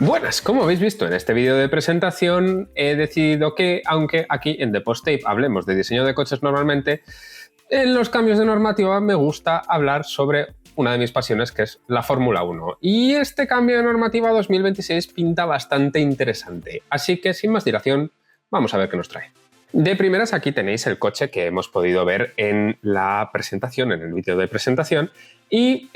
Buenas, como habéis visto en este vídeo de presentación, he decidido que, aunque aquí en The Post Tape hablemos de diseño de coches normalmente, en los cambios de normativa me gusta hablar sobre una de mis pasiones, que es la Fórmula 1. Y este cambio de normativa 2026 pinta bastante interesante. Así que, sin más dilación, vamos a ver qué nos trae. De primeras, aquí tenéis el coche que hemos podido ver en la presentación, en el vídeo de presentación. Y,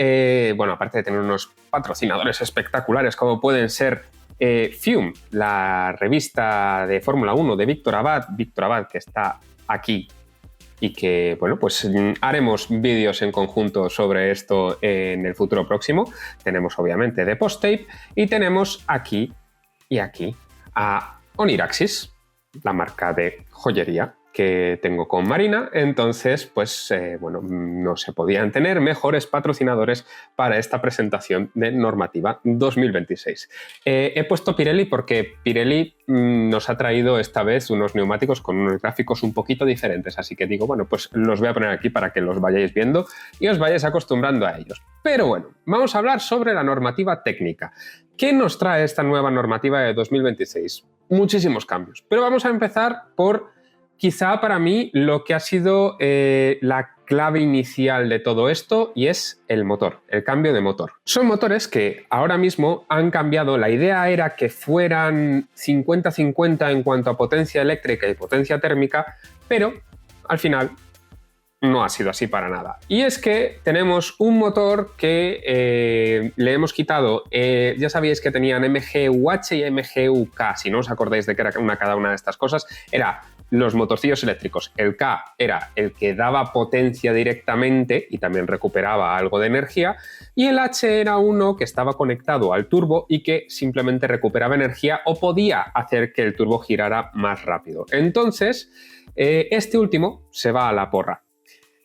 bueno, aparte de tener unos patrocinadores espectaculares como pueden ser FIUM, la revista de Fórmula 1 de Víctor Abad, que está aquí y que, bueno, pues haremos vídeos en conjunto sobre esto en el futuro próximo. Tenemos, obviamente, The Post Tape y tenemos aquí y aquí a Oniraxis, la marca de joyería que tengo con Marina. Entonces, pues, bueno, no se podían tener mejores patrocinadores para esta presentación de normativa 2026. He puesto Pirelli porque Pirelli nos ha traído esta vez unos neumáticos con unos gráficos un poquito diferentes, así que digo, bueno, pues los voy a poner aquí para que los vayáis viendo y os vayáis acostumbrando a ellos. Pero bueno, vamos a hablar sobre la normativa técnica. ¿Qué nos trae esta nueva normativa de 2026? Muchísimos cambios, pero vamos a empezar por quizá para mí lo que ha sido la clave inicial de todo esto, y es el motor, el cambio de motor. Son motores que ahora mismo han cambiado. La idea era que fueran 50-50 en cuanto a potencia eléctrica y potencia térmica, pero al final no ha sido así para nada. Y es que tenemos un motor que le hemos quitado, ya sabíais que tenían MGUH y MGUK, si no os acordáis de que era cada una de estas cosas, era los motorcillos eléctricos. El K era el que daba potencia directamente y también recuperaba algo de energía, y el H era uno que estaba conectado al turbo y que simplemente recuperaba energía o podía hacer que el turbo girara más rápido. Entonces, este último se va a la porra.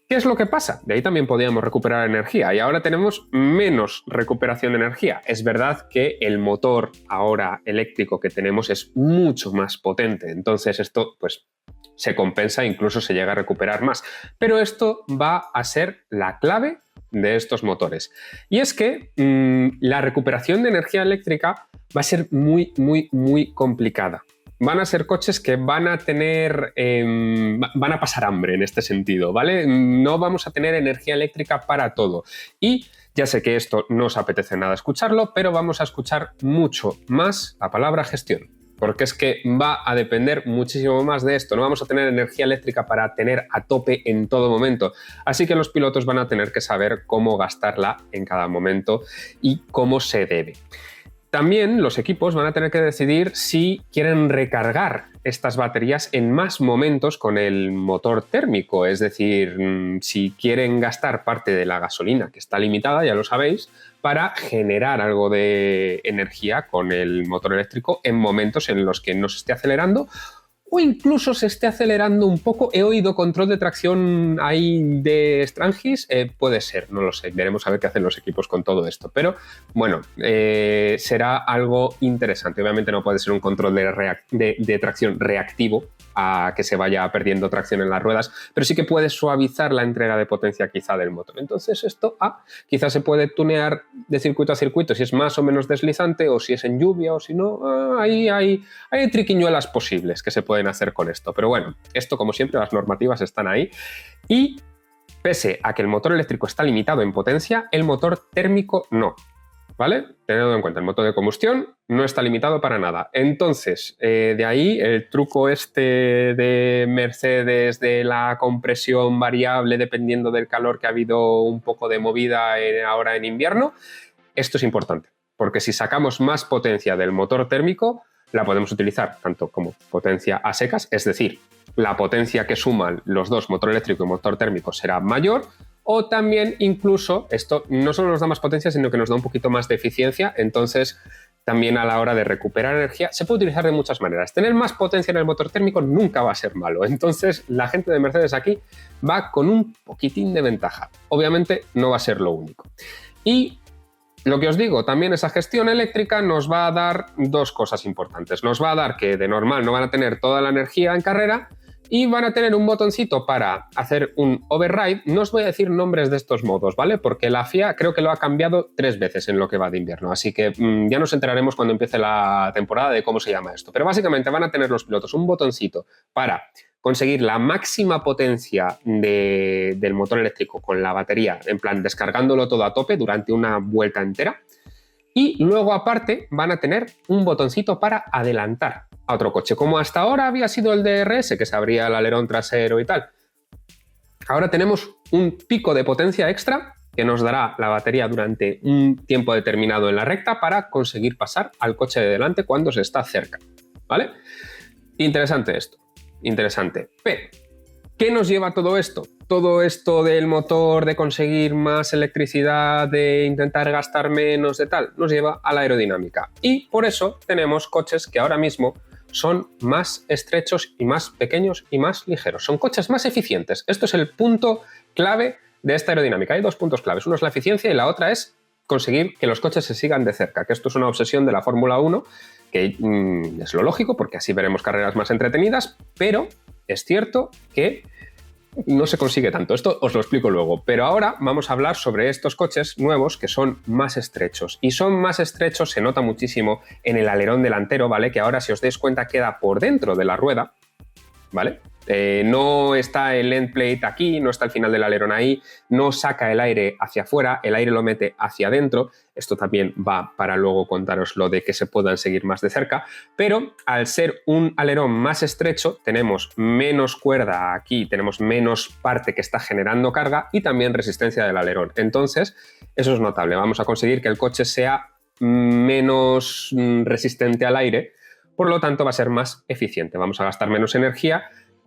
¿Qué es lo que pasa? De ahí también podíamos recuperar energía y ahora tenemos menos recuperación de energía. Es verdad que el motor ahora eléctrico que tenemos es mucho más potente, entonces esto pues se compensa, incluso se llega a recuperar más. Pero esto va a ser la clave de estos motores. Y es que la recuperación de energía eléctrica va a ser muy, muy, muy complicada. Van a ser coches que van a tener, van a pasar hambre en este sentido, ¿vale? No vamos a tener energía eléctrica para todo. Y ya sé que esto no os apetece nada escucharlo, pero vamos a escuchar mucho más la palabra gestión, porque es que va a depender muchísimo más de esto. No vamos a tener energía eléctrica para tener a tope en todo momento. Así que los pilotos van a tener que saber cómo gastarla en cada momento y cómo se debe. También los equipos van a tener que decidir si quieren recargar estas baterías en más momentos con el motor térmico, es decir, si quieren gastar parte de la gasolina, que está limitada, ya lo sabéis, para generar algo de energía con el motor eléctrico en momentos en los que no se esté acelerando o incluso se esté acelerando un poco. He oído control de tracción ahí de Strangis, puede ser, no lo sé, veremos a ver qué hacen los equipos con todo esto, pero bueno, será algo interesante. Obviamente no puede ser un control de tracción reactivo a que se vaya perdiendo tracción en las ruedas, pero sí que puede suavizar la entrega de potencia quizá del motor. Entonces esto quizás se puede tunear de circuito a circuito, si es más o menos deslizante o si es en lluvia o si no, ahí hay triquiñuelas posibles que se pueden hacer con esto. Pero bueno, esto como siempre las normativas están ahí y pese a que el motor eléctrico está limitado en potencia, el motor térmico no. ¿Vale? Tenedlo en cuenta, el motor de combustión no está limitado para nada. Entonces, de ahí el truco este de Mercedes de la compresión variable dependiendo del calor, que ha habido un poco de movida ahora en invierno. Esto es importante, porque si sacamos más potencia del motor térmico, la podemos utilizar tanto como potencia a secas, es decir, la potencia que suman los dos, motor eléctrico y motor térmico, será mayor. O también incluso esto no solo nos da más potencia, sino que nos da un poquito más de eficiencia. Entonces también a la hora de recuperar energía se puede utilizar de muchas maneras. Tener más potencia en el motor térmico nunca va a ser malo. Entonces la gente de Mercedes aquí va con un poquitín de ventaja. Obviamente no va a ser lo único. Y lo que os digo, también esa gestión eléctrica nos va a dar dos cosas importantes. Nos va a dar que de normal no van a tener toda la energía en carrera, y van a tener un botoncito para hacer un override. No os voy a decir nombres de estos modos, ¿vale? Porque la FIA creo que lo ha cambiado 3 veces en lo que va de invierno, así que ya nos enteraremos cuando empiece la temporada de cómo se llama esto. Pero básicamente van a tener los pilotos un botoncito para conseguir la máxima potencia del motor eléctrico con la batería, en plan descargándolo todo a tope durante una vuelta entera. Y luego aparte van a tener un botoncito para adelantar a otro coche, como hasta ahora había sido el DRS, que se abría el alerón trasero y tal. Ahora tenemos un pico de potencia extra que nos dará la batería durante un tiempo determinado en la recta para conseguir pasar al coche de delante cuando se está cerca, ¿vale? Interesante esto. Interesante. Pero, ¿qué nos lleva todo esto? Todo esto del motor, de conseguir más electricidad, de intentar gastar menos, de tal, nos lleva a la aerodinámica. Y por eso tenemos coches que ahora mismo son más estrechos y más pequeños y más ligeros. Son coches más eficientes. Esto es el punto clave de esta aerodinámica. Hay 2 puntos claves. Uno es la eficiencia y la otra es conseguir que los coches se sigan de cerca, que esto es una obsesión de la Fórmula 1, que es lo lógico, porque así veremos carreras más entretenidas, pero es cierto que no se consigue tanto. Esto os lo explico luego. Pero ahora vamos a hablar sobre estos coches nuevos que son más estrechos. Y son más estrechos, se nota muchísimo en el alerón delantero, ¿vale? Que ahora, si os dais cuenta, queda por dentro de la rueda, ¿vale? No está el end plate aquí, no está el final del alerón ahí, no saca el aire hacia afuera, el aire lo mete hacia adentro. Esto también va para luego contaros lo de que se puedan seguir más de cerca, pero al ser un alerón más estrecho tenemos menos cuerda aquí, tenemos menos parte que está generando carga y también resistencia del alerón. Entonces, eso es notable. Vamos a conseguir que el coche sea menos resistente al aire, por lo tanto va a ser más eficiente. Vamos a gastar menos energía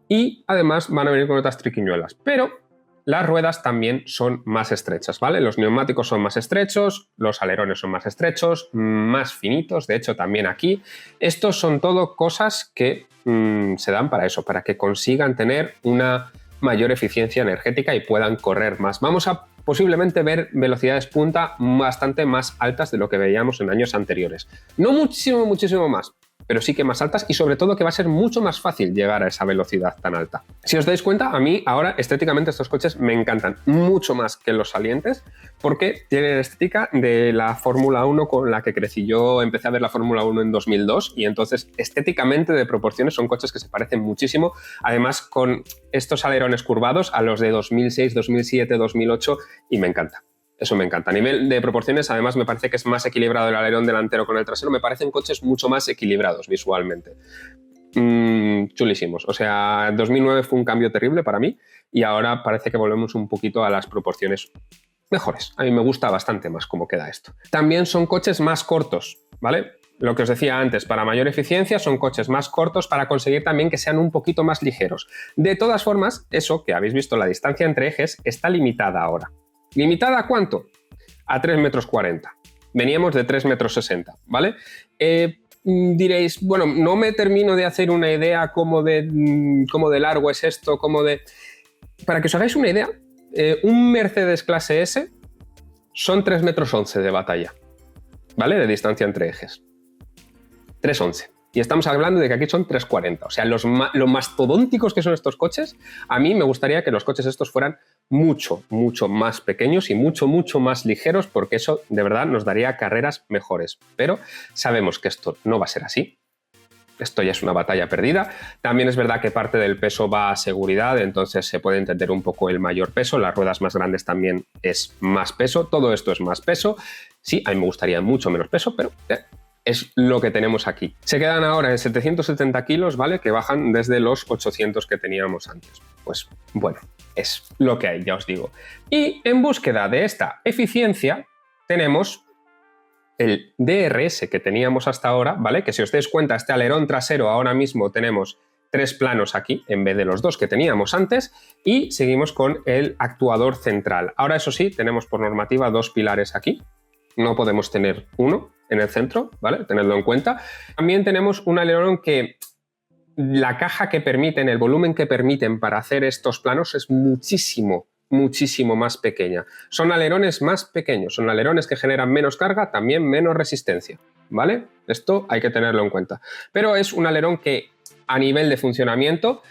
y además van a venir con otras triquiñuelas, pero las ruedas también son más estrechas, ¿vale? Los neumáticos son más estrechos, los alerones son más estrechos, más finitos, de hecho también aquí. Estos son todo cosas que se dan para eso, para que consigan tener una mayor eficiencia energética y puedan correr más. Vamos a posiblemente ver velocidades punta bastante más altas de lo que veíamos en años anteriores. No muchísimo más, pero sí que más altas y sobre todo que va a ser mucho más fácil llegar a esa velocidad tan alta. Si os dais cuenta, a mí ahora estéticamente estos coches me encantan mucho más que los salientes porque tienen estética de la Fórmula 1 con la que crecí. Yo empecé a ver la Fórmula 1 en 2002 y entonces estéticamente de proporciones son coches que se parecen muchísimo, además con estos alerones curvados a los de 2006, 2007, 2008 y me encanta. Eso me encanta. A nivel de proporciones, además, me parece que es más equilibrado el alerón delantero con el trasero. Me parecen coches mucho más equilibrados visualmente. Chulísimos. O sea, 2009 fue un cambio terrible para mí y ahora parece que volvemos un poquito a las proporciones mejores. A mí me gusta bastante más cómo queda esto. También son coches más cortos, ¿vale? Lo que os decía antes, para mayor eficiencia son coches más cortos para conseguir también que sean un poquito más ligeros. De todas formas, eso que habéis visto, la distancia entre ejes, está limitada ahora. ¿Limitada a cuánto? A 3,40 metros. Veníamos de 3,60 metros, ¿vale? Diréis, bueno, no me termino de hacer una idea cómo de largo es esto, Para que os hagáis una idea, un Mercedes clase S son 3,11 metros de batalla, ¿vale? De distancia entre ejes. 3,11. Y estamos hablando de que aquí son 3,40. O sea, lo mastodónticos que son estos coches, a mí me gustaría que los coches estos fueran mucho más pequeños y mucho más ligeros, porque eso de verdad nos daría carreras mejores. Pero sabemos que esto no va a ser así. Esto ya es una batalla perdida. También es verdad que parte del peso va a seguridad, entonces se puede entender un poco el mayor peso. Las ruedas más grandes también es más peso. Todo esto es más peso. Sí, a mí me gustaría mucho menos peso, pero es lo que tenemos aquí. Se quedan ahora en 770 kilos, ¿vale? Que bajan desde los 800 que teníamos antes. Pues bueno, es lo que hay, ya os digo. Y en búsqueda de esta eficiencia tenemos el DRS que teníamos hasta ahora, ¿vale? Que si os dais cuenta, este alerón trasero ahora mismo tenemos 3 planos aquí en vez de los 2 que teníamos antes y seguimos con el actuador central. Ahora, eso sí, tenemos por normativa 2 pilares aquí. No podemos tener uno en el centro, ¿vale? Tenedlo en cuenta. También tenemos un alerón que la caja que permiten, el volumen que permiten para hacer estos planos es muchísimo más pequeña. Son alerones más pequeños, son alerones que generan menos carga, también menos resistencia, ¿vale? Esto hay que tenerlo en cuenta. Pero es un alerón que a nivel de funcionamiento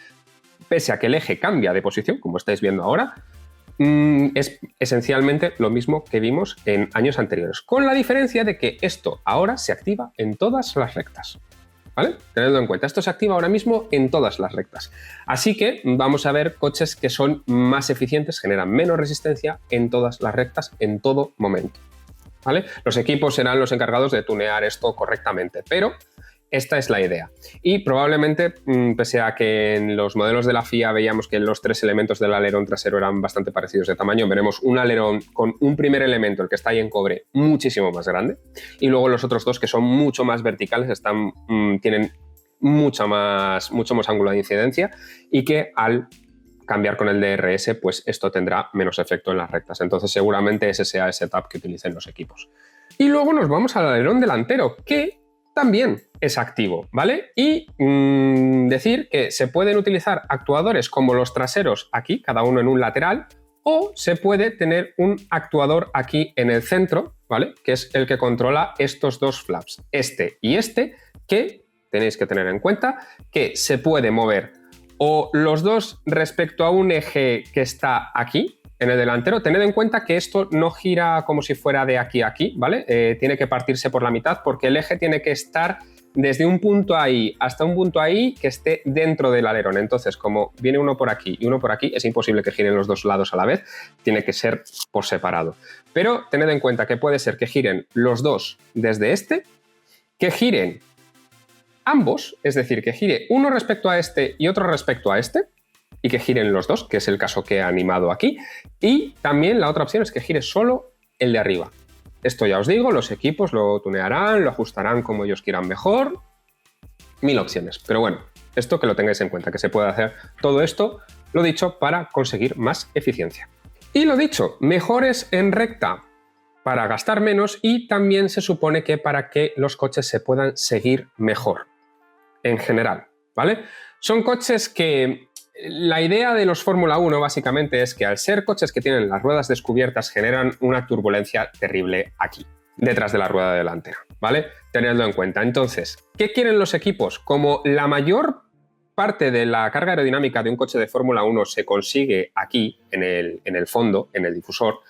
pese a que el eje cambia de posición, como estáis viendo ahora, es esencialmente lo mismo que vimos en años anteriores, con la diferencia de que esto ahora se activa en todas las rectas. ¿Vale? Tenedlo en cuenta, esto se activa ahora mismo en todas las rectas. Así que vamos a ver coches que son más eficientes, generan menos resistencia en todas las rectas, en todo momento. ¿Vale? Los equipos serán los encargados de tunear esto correctamente, pero esta es la idea. Y probablemente, pese a que en los modelos de la FIA veíamos que los 3 elementos del alerón trasero eran bastante parecidos de tamaño, veremos un alerón con un primer elemento, el que está ahí en cobre, muchísimo más grande, y luego los otros dos, que son mucho más verticales, tienen mucho más ángulo de incidencia, y que al cambiar con el DRS, pues esto tendrá menos efecto en las rectas. Entonces seguramente ese sea el setup que utilicen los equipos. Y luego nos vamos al alerón delantero, que también es activo, ¿vale? Y decir que se pueden utilizar actuadores como los traseros aquí, cada uno en un lateral, o se puede tener un actuador aquí en el centro, ¿vale? Que es el que controla estos dos flaps, este y este, que tenéis que tener en cuenta que se puede mover o los dos respecto a un eje que está aquí, en el delantero. Tened en cuenta que esto no gira como si fuera de aquí a aquí, ¿vale? Tiene que partirse por la mitad porque el eje tiene que estar desde un punto ahí hasta un punto ahí que esté dentro del alerón. Entonces, como viene uno por aquí y uno por aquí, es imposible que giren los dos lados a la vez, tiene que ser por separado. Pero tened en cuenta que puede ser que giren los dos desde este, que giren ambos, es decir, que gire uno respecto a este y otro respecto a este, y que giren los dos, que es el caso que he animado aquí. Y también la otra opción es que gire solo el de arriba. Esto ya os digo, los equipos lo tunearán, lo ajustarán como ellos quieran mejor. 1000 opciones. Pero bueno, esto que lo tengáis en cuenta, que se puede hacer todo esto, lo dicho, para conseguir más eficiencia. Y lo dicho, mejores en recta para gastar menos y también se supone que para que los coches se puedan seguir mejor en general, ¿vale? Son coches que la idea de los Fórmula 1 básicamente es que al ser coches que tienen las ruedas descubiertas generan una turbulencia terrible aquí, detrás de la rueda delantera, ¿vale? Tenedlo en cuenta. Entonces, ¿qué quieren los equipos? Como la mayor parte de la carga aerodinámica de un coche de Fórmula 1 se consigue aquí, en el fondo, en el difusor,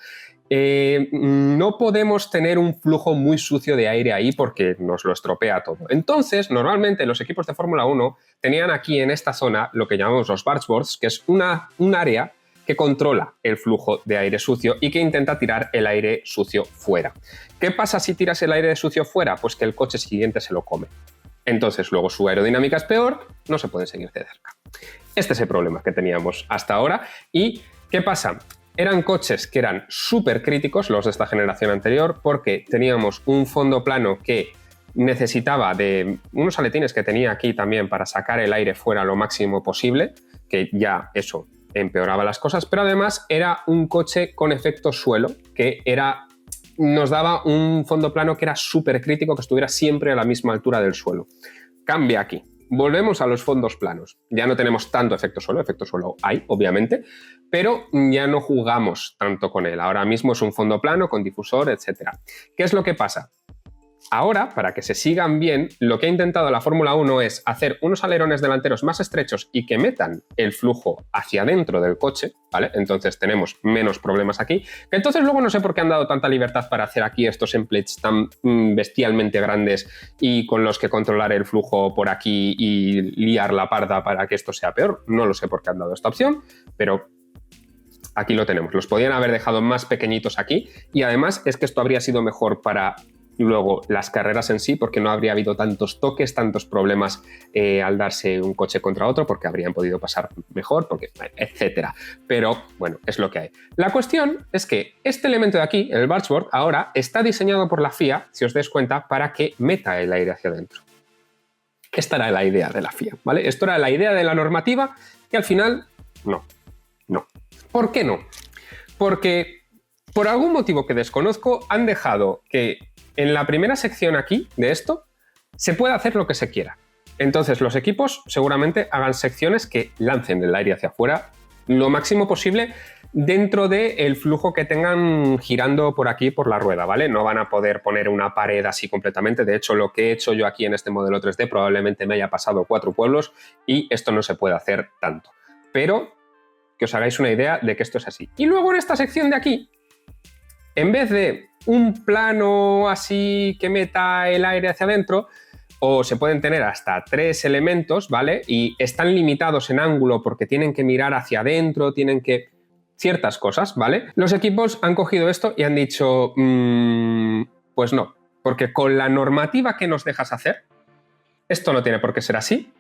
no podemos tener un flujo muy sucio de aire ahí porque nos lo estropea todo. Entonces, normalmente los equipos de Fórmula 1 tenían aquí en esta zona lo que llamamos los bargeboards, que es un área que controla el flujo de aire sucio y que intenta tirar el aire sucio fuera. ¿Qué pasa si tiras el aire sucio fuera? Pues que el coche siguiente se lo come. Entonces, luego su aerodinámica es peor, no se puede seguir de cerca. Este es el problema que teníamos hasta ahora. ¿Y qué pasa? Eran coches que eran súper críticos, los de esta generación anterior, porque teníamos un fondo plano que necesitaba de unos aletines que tenía aquí también para sacar el aire fuera lo máximo posible, que ya eso empeoraba las cosas, pero además era un coche con efecto suelo, que nos daba un fondo plano que era súper crítico, que estuviera siempre a la misma altura del suelo. Cambia aquí. Volvemos a los fondos planos. Ya no tenemos tanto efecto suelo hay, obviamente, pero ya no jugamos tanto con él. Ahora mismo es un fondo plano con difusor, etc. ¿Qué es lo que pasa? Ahora, para que se sigan bien, lo que ha intentado la Fórmula 1 es hacer unos alerones delanteros más estrechos y que metan el flujo hacia dentro del coche, ¿vale? Entonces tenemos menos problemas aquí. Que entonces luego no sé por qué han dado tanta libertad para hacer aquí estos templates tan bestialmente grandes y con los que controlar el flujo por aquí y liar la parda para que esto sea peor. No lo sé por qué han dado esta opción, pero aquí lo tenemos. Los podían haber dejado más pequeñitos aquí y además es que esto habría sido mejor para luego las carreras en sí, porque no habría habido tantos toques, tantos problemas al darse un coche contra otro, porque habrían podido pasar mejor, porque etcétera. Pero bueno, es lo que hay. La cuestión es que este elemento de aquí, el bargeboard, ahora está diseñado por la FIA, si os dais cuenta, para que meta el aire hacia adentro. Esta era la idea de la FIA, ¿vale? Esto era la idea de la normativa que al final no. ¿Por qué no? Porque por algún motivo que desconozco han dejado que en la primera sección aquí de esto se puede hacer lo que se quiera. Entonces los equipos seguramente hagan secciones que lancen el aire hacia afuera lo máximo posible dentro del flujo que tengan girando por aquí por la rueda, ¿vale? No van a poder poner una pared así completamente. De hecho, lo que he hecho yo aquí en este modelo 3D probablemente me haya pasado 4 pueblos y esto no se puede hacer tanto. pero que os hagáis una idea de que esto es así. Y luego en esta sección de aquí, en vez de un plano así que meta el aire hacia adentro, o se pueden tener hasta 3 elementos, ¿vale? Y están limitados en ángulo porque tienen que mirar hacia adentro, tienen que... ciertas cosas, ¿vale? Los equipos han cogido esto y han dicho, pues no, porque con la normativa que nos dejas hacer, esto no tiene por qué ser así.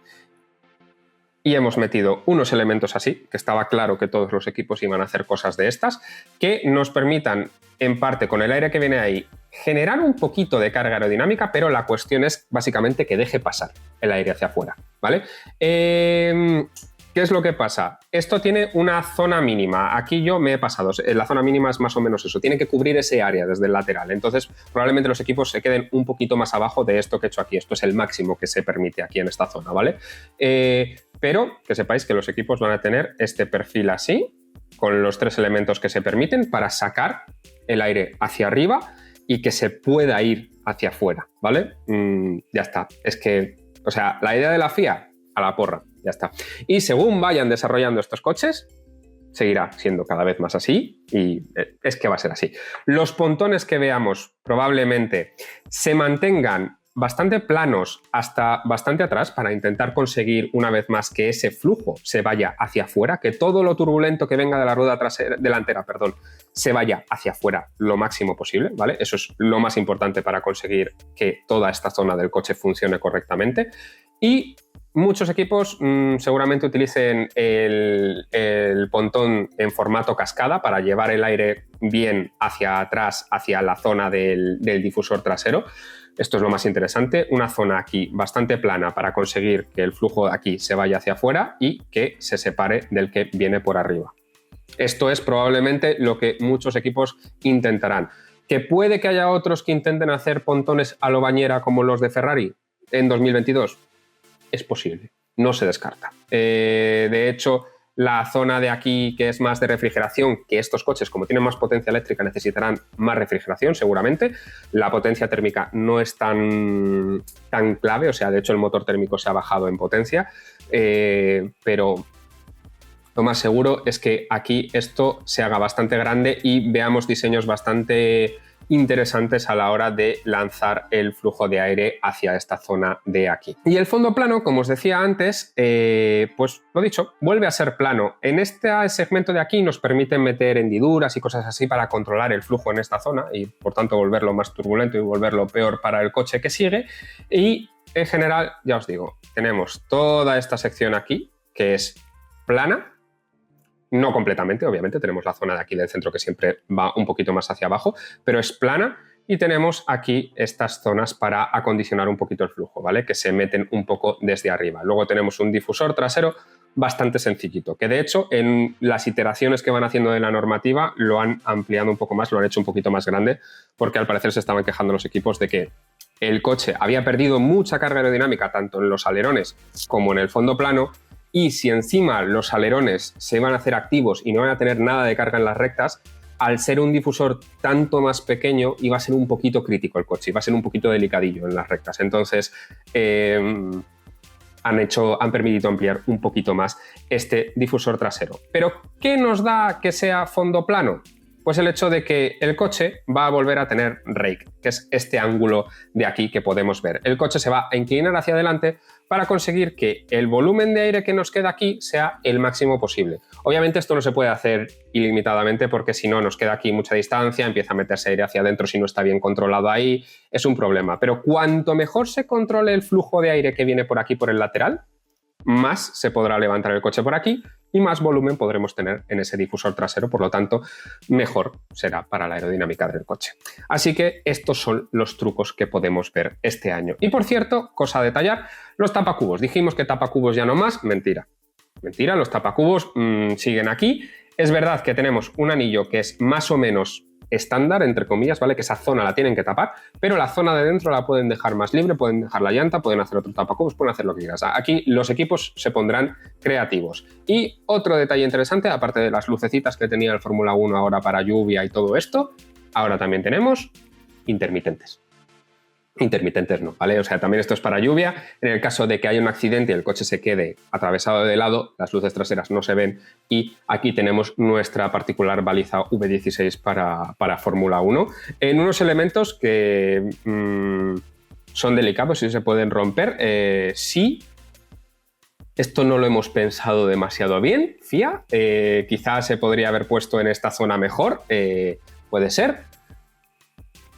Y hemos metido unos elementos así, que estaba claro que todos los equipos iban a hacer cosas de estas, que nos permitan, en parte con el aire que viene ahí, generar un poquito de carga aerodinámica, pero la cuestión es básicamente que deje pasar el aire hacia afuera, ¿vale? ¿Qué es lo que pasa? Esto tiene una zona mínima. Aquí yo me he pasado. La zona mínima es más o menos eso. Tiene que cubrir ese área desde el lateral. Entonces, probablemente los equipos se queden un poquito más abajo de esto que he hecho aquí. Esto es el máximo que se permite aquí en esta zona, ¿vale? Pero que sepáis que los equipos van a tener este perfil así, con los 3 elementos que se permiten para sacar el aire hacia arriba y que se pueda ir hacia afuera, ¿vale? Ya está. Es que, o sea, la idea de la FIA, a la porra. Ya está. Y según vayan desarrollando estos coches, seguirá siendo cada vez más así y es que va a ser así. Los pontones que veamos probablemente se mantengan bastante planos hasta bastante atrás para intentar conseguir una vez más que ese flujo se vaya hacia afuera, que todo lo turbulento que venga de la rueda delantera, se vaya hacia afuera lo máximo posible, ¿vale? Eso es lo más importante para conseguir que toda esta zona del coche funcione correctamente. Y muchos equipos seguramente utilicen el pontón en formato cascada para llevar el aire bien hacia atrás, hacia la zona del difusor trasero. Esto es lo más interesante, una zona aquí bastante plana para conseguir que el flujo de aquí se vaya hacia afuera y que se separe del que viene por arriba. Esto es probablemente lo que muchos equipos intentarán. ¿Que puede que haya otros que intenten hacer pontones a lo bañera como los de Ferrari en 2022? Es posible, no se descarta. De hecho, la zona de aquí que es más de refrigeración, que estos coches, como tienen más potencia eléctrica, necesitarán más refrigeración seguramente. La potencia térmica no es tan clave, o sea, de hecho el motor térmico se ha bajado en potencia, pero lo más seguro es que aquí esto se haga bastante grande y veamos diseños bastante interesantes a la hora de lanzar el flujo de aire hacia esta zona de aquí. Y el fondo plano, como os decía antes, pues lo dicho, vuelve a ser plano. En este segmento de aquí nos permiten meter hendiduras y cosas así para controlar el flujo en esta zona y por tanto volverlo más turbulento y volverlo peor para el coche que sigue. Y en general, ya os digo, tenemos toda esta sección aquí que es plana. No completamente, obviamente, tenemos la zona de aquí del centro que siempre va un poquito más hacia abajo, pero es plana y tenemos aquí estas zonas para acondicionar un poquito el flujo, ¿vale? Que se meten un poco desde arriba. Luego tenemos un difusor trasero bastante sencillito, que de hecho en las iteraciones que van haciendo de la normativa lo han ampliado un poco más, lo han hecho un poquito más grande, porque al parecer se estaban quejando los equipos de que el coche había perdido mucha carga aerodinámica tanto en los alerones como en el fondo plano. Y si encima los alerones se van a hacer activos y no van a tener nada de carga en las rectas, al ser un difusor tanto más pequeño iba a ser un poquito crítico el coche, iba a ser un poquito delicadillo en las rectas. Entonces han permitido ampliar un poquito más este difusor trasero. ¿Pero qué nos da que sea fondo plano? Pues el hecho de que el coche va a volver a tener rake, que es este ángulo de aquí que podemos ver. El coche se va a inclinar hacia adelante para conseguir que el volumen de aire que nos queda aquí sea el máximo posible. Obviamente esto no se puede hacer ilimitadamente porque si no nos queda aquí mucha distancia, empieza a meterse aire hacia adentro si no está bien controlado ahí, es un problema. Pero cuanto mejor se controle el flujo de aire que viene por aquí por el lateral, más se podrá levantar el coche por aquí y más volumen podremos tener en ese difusor trasero, por lo tanto, mejor será para la aerodinámica del coche. Así que estos son los trucos que podemos ver este año. Y por cierto, cosa a detallar, los tapacubos. Dijimos que tapacubos ya no más, mentira. Mentira, los tapacubos siguen aquí. Es verdad que tenemos un anillo que es más o menos estándar, entre comillas, ¿vale? Que esa zona la tienen que tapar, pero la zona de dentro la pueden dejar más libre, pueden dejar la llanta, pueden hacer otro tapacubos, pueden hacer lo que quieras. Aquí los equipos se pondrán creativos. Y otro detalle interesante, aparte de las lucecitas que tenía el Fórmula 1 ahora para lluvia y todo esto, ahora también tenemos intermitentes. intermitentes no, ¿vale? O sea, también esto es para lluvia. En el caso de que haya un accidente y el coche se quede atravesado de lado, las luces traseras no se ven y aquí tenemos nuestra particular baliza V16 para Fórmula 1 en unos elementos que son delicados y se pueden romper. Sí, esto no lo hemos pensado demasiado bien, FIA. Quizás se podría haber puesto en esta zona mejor, puede ser.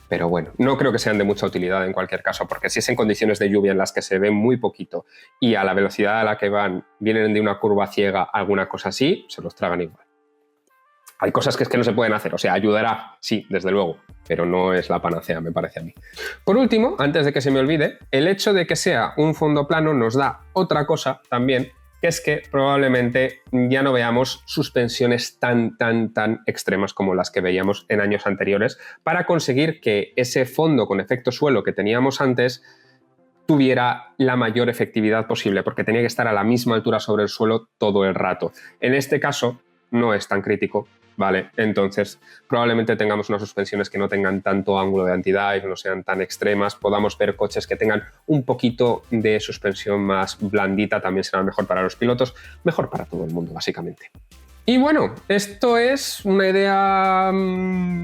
Pero bueno, no creo que sean de mucha utilidad en cualquier caso, porque si es en condiciones de lluvia en las que se ve muy poquito y a la velocidad a la que van vienen de una curva ciega, alguna cosa así, se los tragan igual. Hay cosas que es que no se pueden hacer, o sea, ayudará, sí, desde luego, pero no es la panacea, me parece a mí. Por último, antes de que se me olvide, el hecho de que sea un fondo plano nos da otra cosa también, que es que probablemente ya no veamos suspensiones tan extremas como las que veíamos en años anteriores para conseguir que ese fondo con efecto suelo que teníamos antes tuviera la mayor efectividad posible, porque tenía que estar a la misma altura sobre el suelo todo el rato. En este caso no es tan crítico, ¿vale? Entonces probablemente tengamos unas suspensiones que no tengan tanto ángulo de anti-dive, no sean tan extremas, podamos ver coches que tengan un poquito de suspensión más blandita, también será mejor para los pilotos, mejor para todo el mundo, básicamente. Y bueno, esto es una idea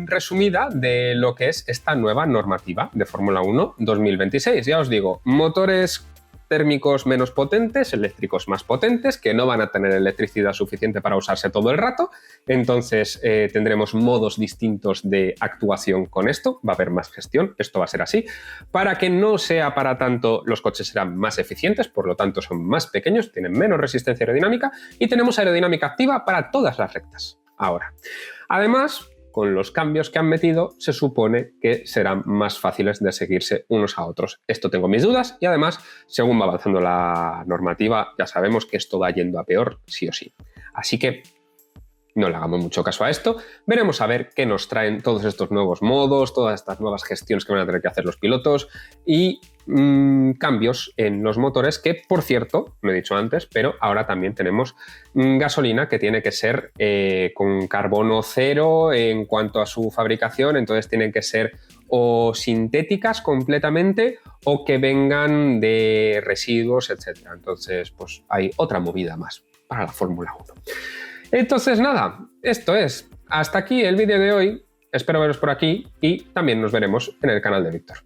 resumida de lo que es esta nueva normativa de Fórmula 1 2026. Ya os digo, motores térmicos menos potentes, eléctricos más potentes, que no van a tener electricidad suficiente para usarse todo el rato. Entonces tendremos modos distintos de actuación con esto, va a haber más gestión, esto va a ser así. Para que no sea para tanto, los coches serán más eficientes, por lo tanto son más pequeños, tienen menos resistencia aerodinámica y tenemos aerodinámica activa para todas las rectas. Ahora, además, con los cambios que han metido, se supone que serán más fáciles de seguirse unos a otros. Esto tengo mis dudas y además, según va avanzando la normativa, ya sabemos que esto va yendo a peor sí o sí. Así que no le hagamos mucho caso a esto. Veremos a ver qué nos traen todos estos nuevos modos, todas estas nuevas gestiones que van a tener que hacer los pilotos y cambios en los motores que, por cierto, lo he dicho antes, pero ahora también tenemos gasolina que tiene que ser con carbono cero en cuanto a su fabricación, entonces tienen que ser o sintéticas completamente o que vengan de residuos, etc. Entonces, pues hay otra movida más para la Fórmula 1. Entonces, nada, esto es. Hasta aquí el vídeo de hoy. Espero veros por aquí y también nos veremos en el canal de Víctor.